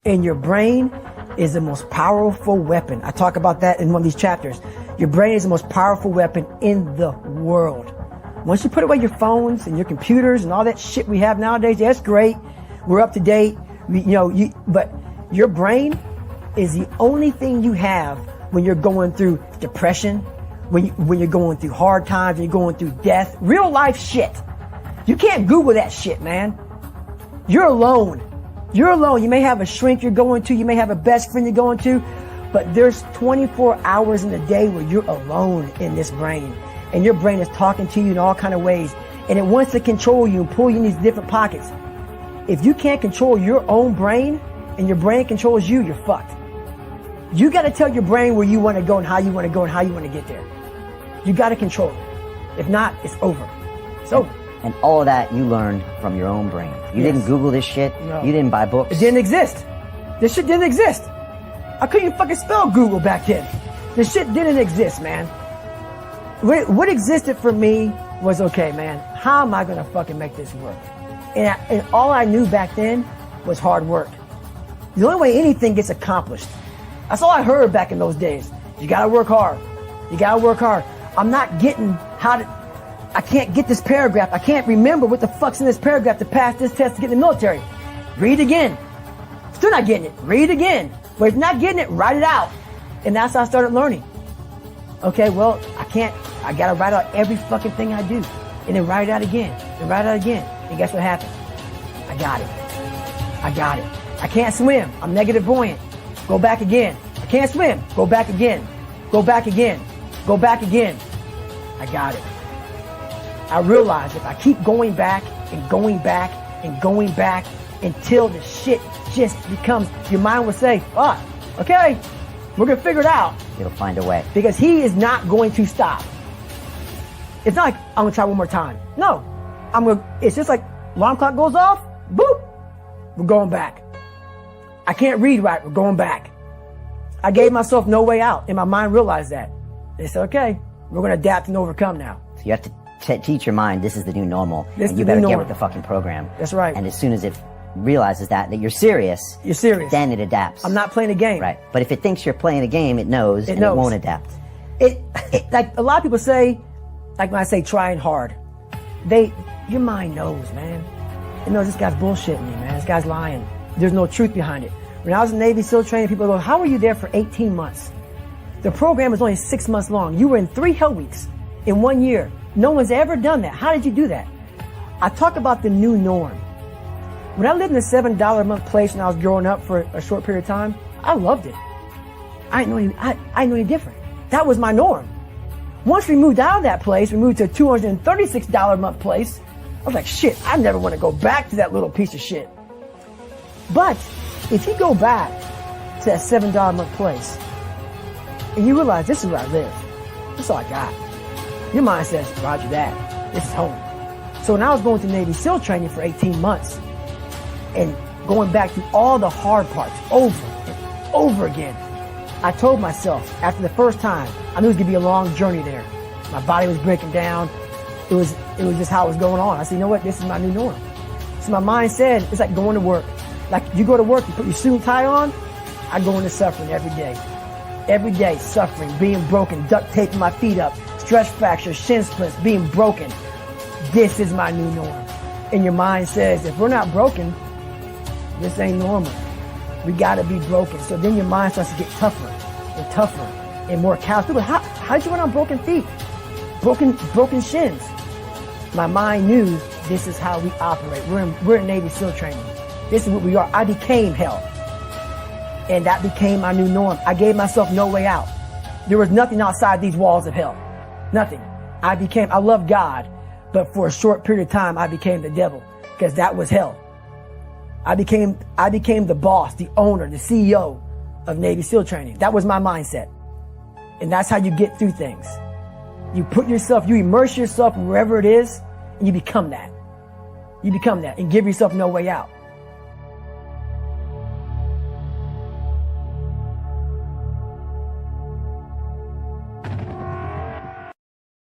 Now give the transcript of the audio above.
And your brain is the most powerful weapon. I talk about that in one of these chapters. Your brain is the most powerful weapon in the world. Once you put away your phones and your computers and all that shit we have nowadays, that's great. We're up to date. But your brain is the only thing you have when you're going through depression, when you're going through hard times, when you're going through death, real life shit. You can't Google that shit, man. You're alone. You're alone. You may have a shrink you're going to. You may have a best friend you're going to. But there's 24 hours in the day where you're alone in this brain. And your brain is talking to you in all kind of ways. And it wants to control you and pull you in these different pockets. If you can't control your own brain and your brain controls you, you're fucked. You got to tell your brain where you want to go and how you want to go and how you want to get there. You got to control it. If not, it's over. It's over. And all of that you learned from your own brain. You didn't Google this shit. No. You didn't buy books. It didn't exist. This shit didn't exist. I couldn't even fucking spell Google back then. This shit didn't exist, man. What existed for me was, okay, man, how am I going to fucking make this work? And all I knew back then was hard work. The only way anything gets accomplished. That's all I heard back in those days. You got to work hard. You got to work hard. I'm not getting I can't get this paragraph. I can't remember what the fuck's in this paragraph to pass this test to get in the military. Read again. Still not getting it. Read again. But if you're not getting it, write it out. And that's how I started learning. Okay, well, I gotta write out every fucking thing I do. And then write it out again. And write it out again. And guess what happened? I got it. I can't swim. I'm negative buoyant. Go back again. I can't swim. Go back again. Go back again. Go back again. I got it. I realized if I keep going back and going back and going back until the shit just becomes, your mind will say, fuck, okay, we're going to figure it out. It'll find a way. Because he is not going to stop. It's not like, I'm going to try one more time. No. It's just like, alarm clock goes off, boop, we're going back. I can't read right, we're going back. I gave myself no way out, and my mind realized that. They said, okay, we're going to adapt and overcome now. So you have to teach your mind this is the new normal, and you better get with the fucking program. That's right. And as soon as it realizes that you're serious, then it adapts. I'm not playing a game. Right. But if it thinks you're playing a game, it knows. It won't adapt. It like a lot of people say, like when I say trying hard, your mind knows, man. It knows this guy's bullshitting me, man. This guy's lying. There's no truth behind it. When I was in Navy SEAL training, people go, how were you there for 18 months? The program is only 6 months long. You were in 3 hell weeks in 1 year. No one's ever done that. How did you do that? I talk about the new norm. When I lived in a $7 a month place when I was growing up for a short period of time, I loved it. I didn't know any different. That was my norm. Once we moved out of that place, we moved to a $236 a month place. I was like, shit, I never want to go back to that little piece of shit. But if you go back to that $7 a month place and you realize this is where I live, this is all I got. Your mind says, roger that, this is home. So when I was going to Navy SEAL training for 18 months and going back through all the hard parts over and over again, I told myself after the first time, I knew it was going to be a long journey there. My body was breaking down. It was just how it was going on. I said, you know what, this is my new norm. So my mind said, it's like going to work. Like you go to work, you put your suit and tie on, I go into suffering every day. Every day, suffering, being broken, duct taping my feet up, stress fractures, shin splints, being broken. This is my new norm. And your mind says, if we're not broken, this ain't normal. We gotta be broken. So then your mind starts to get tougher and tougher and more callous. People, how'd you run on broken feet? Broken shins. My mind knew this is how we operate. We're in Navy SEAL training. This is what we are. I became hell. And that became my new norm. I gave myself no way out. There was nothing outside these walls of hell. Nothing. I love God, but for a short period of time, I became the devil because that was hell. I became the boss, the owner, the CEO of Navy SEAL training. That was my mindset. And that's how you get through things. You immerse yourself wherever it is, and you become that. You become that and give yourself no way out.